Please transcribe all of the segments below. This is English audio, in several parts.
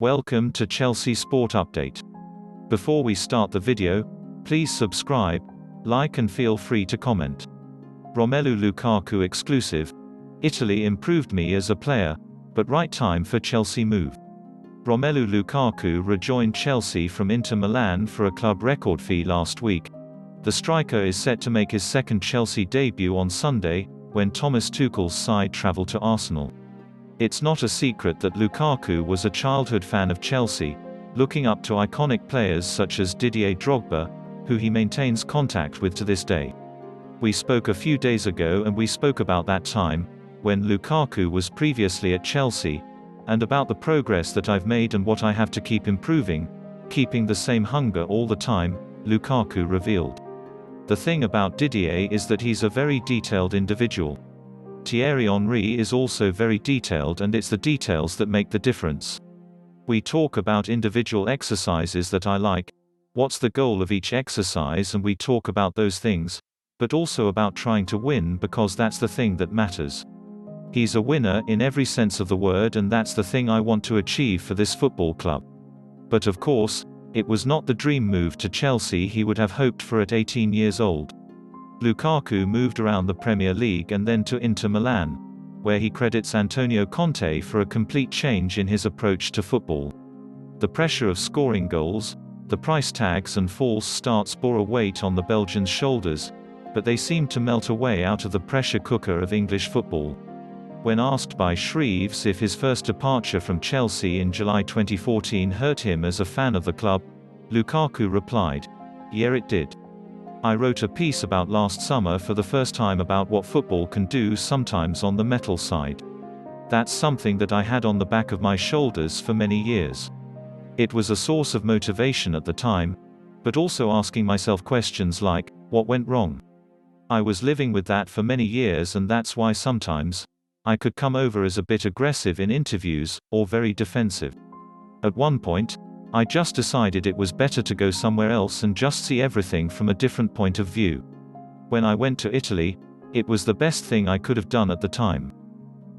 Welcome to Chelsea Sport Update. Before we start the video, please subscribe, like and feel free to comment. Romelu Lukaku exclusive. Italy improved me as a player, but right time for Chelsea move. Romelu Lukaku rejoined Chelsea from Inter Milan for a club record fee last week. The striker is set to make his second Chelsea debut on Sunday, when Thomas Tuchel's side travel to Arsenal. It's not a secret that Lukaku was a childhood fan of Chelsea, looking up to iconic players such as Didier Drogba, who he maintains contact with to this day. We spoke a few days ago and we spoke about that time, when Lukaku was previously at Chelsea, and about the progress that I've made and what I have to keep improving, keeping the same hunger all the time, Lukaku revealed. The thing about Didier is that he's a very detailed individual. Thierry Henry is also very detailed, and it's the details that make the difference. We talk about individual exercises that I like, what's the goal of each exercise, and we talk about those things, but also about trying to win, because that's the thing that matters. He's a winner in every sense of the word, and that's the thing I want to achieve for this football club. But of course, it was not the dream move to Chelsea he would have hoped for at 18 years old. Lukaku moved around the Premier League and then to Inter Milan, where he credits Antonio Conte for a complete change in his approach to football. The pressure of scoring goals, the price tags and false starts bore a weight on the Belgians' shoulders, but they seemed to melt away out of the pressure cooker of English football. When asked by Shreves if his first departure from Chelsea in July 2014 hurt him as a fan of the club, Lukaku replied, "Yeah, it did. I wrote a piece about last summer for the first time about what football can do sometimes on the mental side. That's something that I had on the back of my shoulders for many years. It was a source of motivation at the time, but also asking myself questions like, what went wrong? I was living with that for many years, and that's why sometimes I could come over as a bit aggressive in interviews, or very defensive. At one point, I just decided it was better to go somewhere else and just see everything from a different point of view. When I went to Italy, it was the best thing I could have done at the time.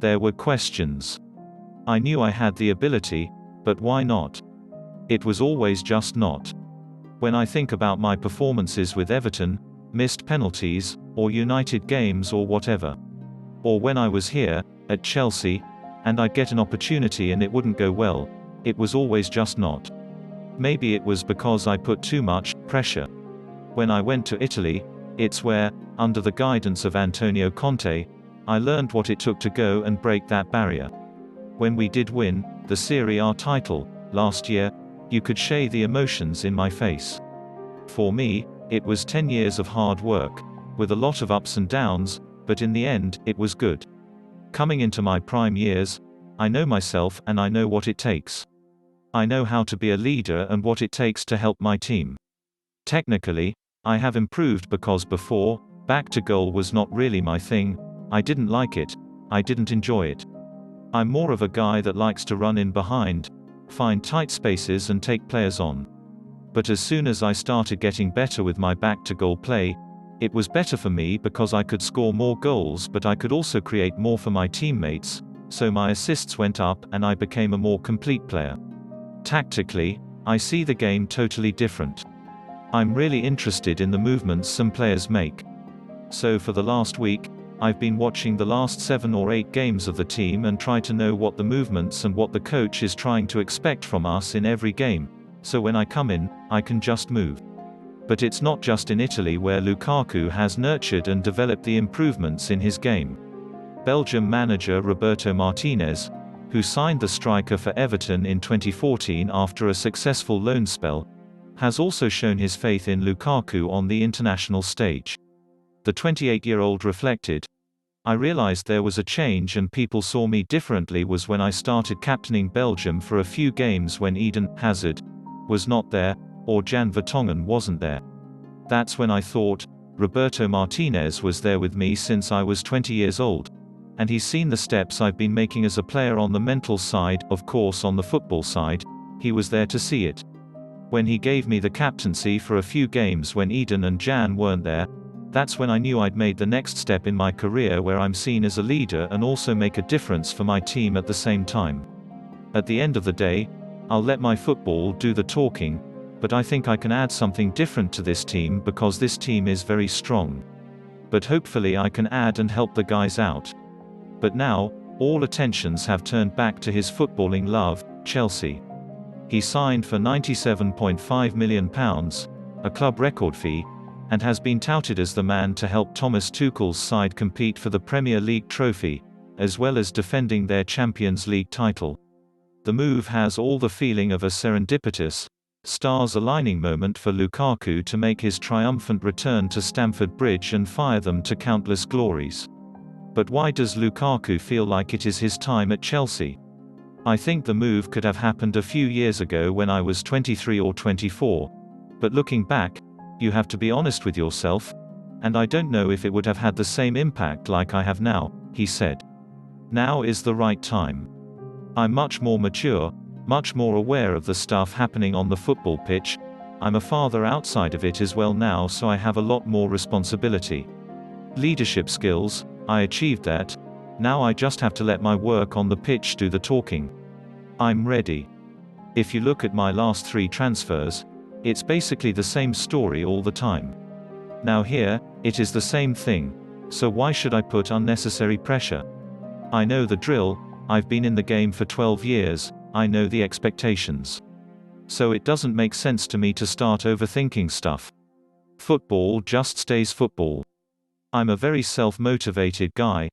There were questions. I knew I had the ability, but why not? It was always just not. When I think about my performances with Everton, missed penalties, or United games or whatever. Or when I was here, at Chelsea, and I'd get an opportunity and it wouldn't go well, it was always just not. Maybe it was because I put too much pressure. When I went to Italy, it's where, under the guidance of Antonio Conte, I learned what it took to go and break that barrier. When we did win the Serie A title last year, you could see the emotions in my face. For me, it was 10 years of hard work, with a lot of ups and downs, but in the end, it was good. Coming into my prime years, I know myself and I know what it takes. I know how to be a leader and what it takes to help my team. Technically, I have improved because before, back to goal was not really my thing. I didn't like it, I didn't enjoy it. I'm more of a guy that likes to run in behind, find tight spaces and take players on. But as soon as I started getting better with my back to goal play, it was better for me because I could score more goals, but I could also create more for my teammates, so my assists went up and I became a more complete player. Tactically, I see the game totally different. I'm really interested in the movements some players make. So for the last week, I've been watching the last 7 or 8 games of the team and try to know what the movements and what the coach is trying to expect from us in every game, so when I come in, I can just move. But it's not just in Italy where Lukaku has nurtured and developed the improvements in his game. Belgium manager Roberto Martinez, who signed the striker for Everton in 2014 after a successful loan spell, has also shown his faith in Lukaku on the international stage. The 28-year-old reflected, "I realized there was a change and people saw me differently was when I started captaining Belgium for a few games when Eden Hazard was not there, or Jan Vertonghen wasn't there. That's when I thought, Roberto Martinez was there with me since I was 20 years old. And he's seen the steps I've been making as a player on the mental side, of course on the football side, he was there to see it. When he gave me the captaincy for a few games when Eden and Jan weren't there, that's when I knew I'd made the next step in my career where I'm seen as a leader and also make a difference for my team at the same time. At the end of the day, I'll let my football do the talking, but I think I can add something different to this team because this team is very strong. But hopefully I can add and help the guys out. But now, all attentions have turned back to his footballing love, Chelsea. He signed for £97.5 million, a club record fee, and has been touted as the man to help Thomas Tuchel's side compete for the Premier League trophy, as well as defending their Champions League title. The move has all the feeling of a serendipitous, stars-aligning moment for Lukaku to make his triumphant return to Stamford Bridge and fire them to countless glories. But why does Lukaku feel like it is his time at Chelsea? I think the move could have happened a few years ago when I was 23 or 24, but looking back, you have to be honest with yourself, and I don't know if it would have had the same impact like I have now, he said. Now is the right time. I'm much more mature, much more aware of the stuff happening on the football pitch. I'm a father outside of it as well now, so I have a lot more responsibility. Leadership skills, I achieved that. Now I just have to let my work on the pitch do the talking. I'm ready. If you look at my last 3 transfers, it's basically the same story all the time. Now here, it is the same thing, so why should I put unnecessary pressure? I know the drill, I've been in the game for 12 years, I know the expectations. So it doesn't make sense to me to start overthinking stuff. Football just stays football. I'm a very self-motivated guy.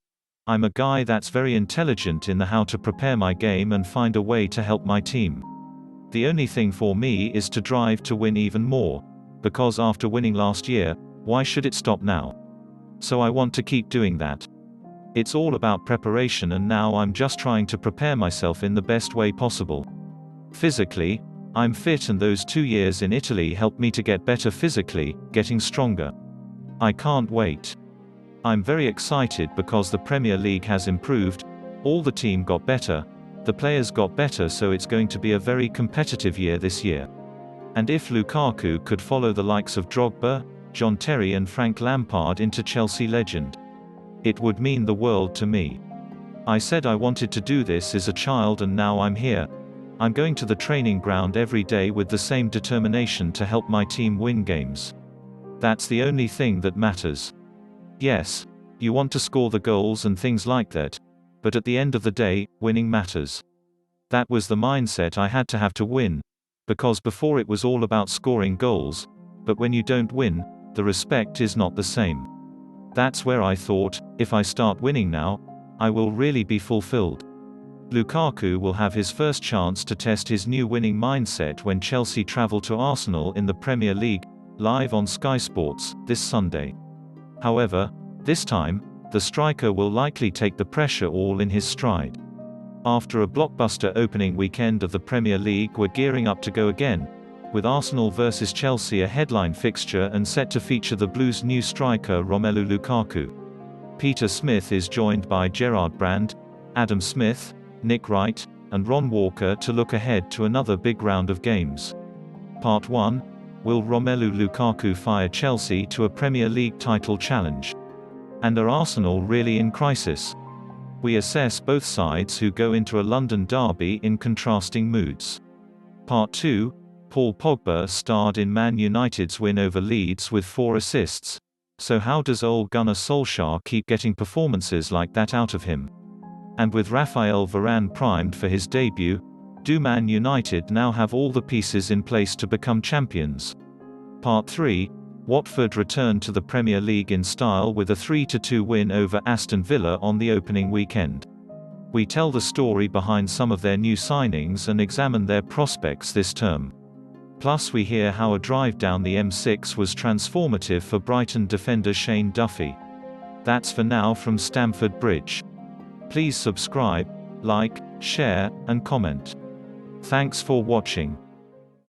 I'm a guy that's very intelligent in the how to prepare my game and find a way to help my team. The only thing for me is to drive to win even more, because after winning last year, why should it stop now? So I want to keep doing that. It's all about preparation, and now I'm just trying to prepare myself in the best way possible. Physically, I'm fit, and those 2 years in Italy helped me to get better physically, getting stronger. I can't wait. I'm very excited because the Premier League has improved, all the team got better, the players got better, so it's going to be a very competitive year this year. And if Lukaku could follow the likes of Drogba, John Terry and Frank Lampard into Chelsea legend, it would mean the world to me. I said I wanted to do this as a child, and now I'm here. I'm going to the training ground every day with the same determination to help my team win games. That's the only thing that matters. Yes, you want to score the goals and things like that, but at the end of the day, winning matters. That was the mindset I had to have to win, because before it was all about scoring goals, but when you don't win, the respect is not the same. That's where I thought, if I start winning now, I will really be fulfilled. Lukaku will have his first chance to test his new winning mindset when Chelsea travel to Arsenal in the Premier League, live on Sky Sports, this Sunday. However, this time, the striker will likely take the pressure all in his stride. After a blockbuster opening weekend of the Premier League, we're gearing up to go again, with Arsenal vs Chelsea a headline fixture and set to feature the Blues' new striker Romelu Lukaku. Peter Smith is joined by Gerard Brand, Adam Smith, Nick Wright, and Ron Walker to look ahead to another big round of games. Part 1. Will Romelu Lukaku fire Chelsea to a Premier League title challenge? And are Arsenal really in crisis? We assess both sides who go into a London derby in contrasting moods. Part 2. Paul Pogba starred in Man United's win over Leeds with 4 assists. So how does Ole Gunnar Solskjaer keep getting performances like that out of him? And with Raphael Varane primed for his debut, do Man United now have all the pieces in place to become champions? Part 3. Watford returned to the Premier League in style with a 3-2 win over Aston Villa on the opening weekend. We tell the story behind some of their new signings and examine their prospects this term. Plus we hear how a drive down the M6 was transformative for Brighton defender Shane Duffy. That's for now from Stamford Bridge. Please subscribe, like, share, and comment. Thanks for watching.